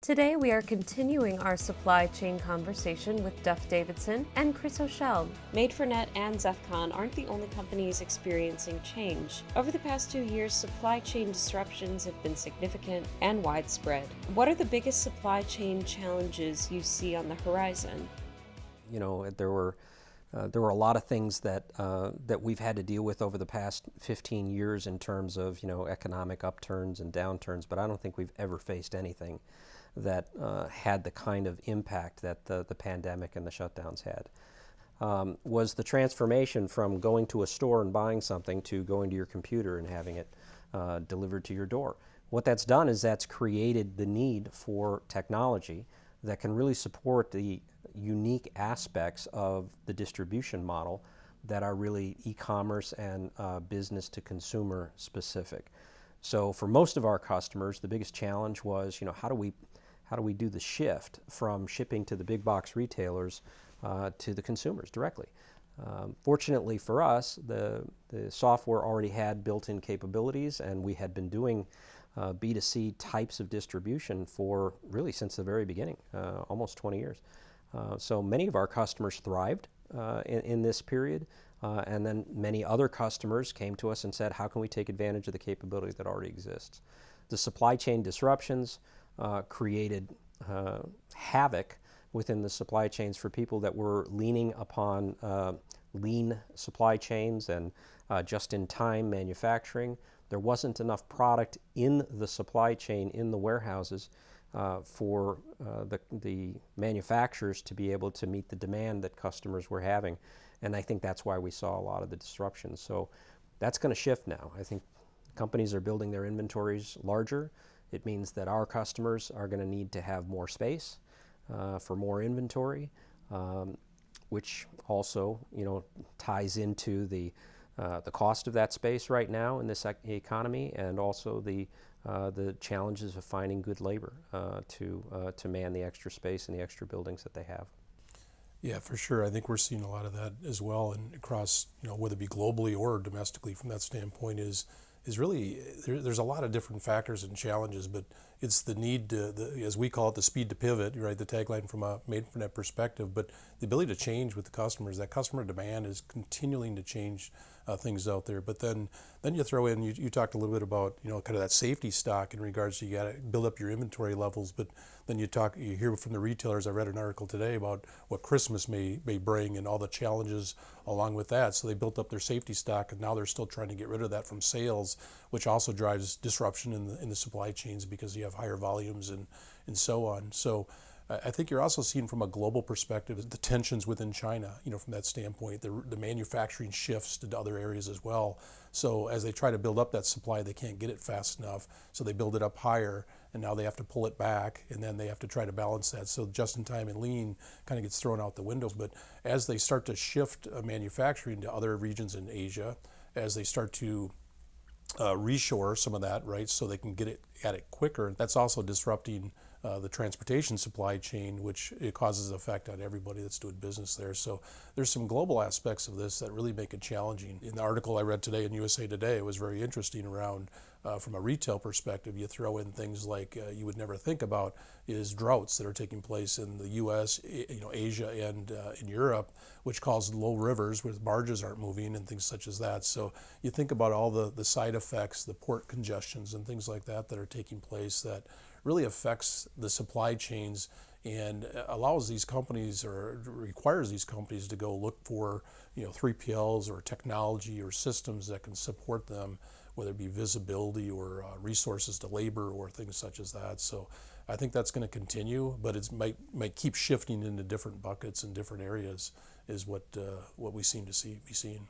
Today we are continuing our supply chain conversation with Duff Davidson and Chris Oechsel. Made4Net and ZEFCON aren't the only companies experiencing change. Over the past 2 years, supply chain disruptions have been significant and widespread. What are the biggest supply chain challenges you see on the horizon? You know, there were a lot of things that we've had to deal with over the past 15 years in terms of, economic upturns and downturns, but I don't think we've ever faced anything that had the kind of impact that the pandemic and the shutdowns had. Was the transformation from going to a store and buying something to going to your computer and having it delivered to your door. What that's done is that's created the need for technology that can really support the unique aspects of the distribution model that are really e-commerce and business to consumer specific. So for most of our customers, the biggest challenge was, how do we do the shift from shipping to the big box retailers to the consumers directly? Fortunately for us, the software already had built-in capabilities, and we had been doing B2C types of distribution for really since the very beginning, almost 20 years. So many of our customers thrived in this period, and then many other customers came to us and said, how can we take advantage of the capability that already exists? The supply chain disruptions created havoc within the supply chains for people that were leaning upon lean supply chains and just-in-time manufacturing. There wasn't enough product in the supply chain, in the warehouses, for the manufacturers to be able to meet the demand that customers were having. And I think that's why we saw a lot of the disruptions. So that's going to shift now. I think companies are building their inventories larger. It means that our customers are going to need to have more space for more inventory, which also, ties into the cost of that space right now in this economy, and also the challenges of finding good labor to man the extra space and the extra buildings that they have. Yeah, for sure. I think we're seeing a lot of that as well, and across, whether it be globally or domestically from that standpoint is really, there's a lot of different factors and challenges, but it's the need to, as we call it, the speed to pivot, right? The tagline from a Made4Net perspective, but the ability to change with the customers. That customer demand is continuing to change things out there. But then you throw in, you talked a little bit about, kind of that safety stock in regards to you got to build up your inventory levels, but then you hear from the retailers. I read an article today about what Christmas may bring and all the challenges along with that. So they built up their safety stock, and now they're still trying to get rid of that from sales, which also drives disruption in the supply chains because you have higher volumes and so on. So I think you're also seeing from a global perspective the tensions within China, from that standpoint, the manufacturing shifts to other areas as well. So as they try to build up that supply, they can't get it fast enough, so they build it up higher, and now they have to pull it back, and then they have to try to balance that. So just-in-time and lean kind of gets thrown out the window. But as they start to shift manufacturing to other regions in Asia, as they start to reshore some of that, right, so they can get it at it quicker. That's also disrupting the transportation supply chain, which it causes an effect on everybody that's doing business there. So there's some global aspects of this that really make it challenging. In the article I read today in USA Today, it was very interesting around from a retail perspective. You throw in things like you would never think about is droughts that are taking place in the U.S., Asia, and in Europe, which cause low rivers where barges aren't moving and things such as that. So you think about all the side effects, the port congestions and things like that are taking place that really affects the supply chains and allows these companies, or requires these companies, to go look for 3PLs or technology or systems that can support them, whether it be visibility or resources to labor or things such as that. So I think that's going to continue, but it might keep shifting into different buckets and different areas is what we seem to be seeing.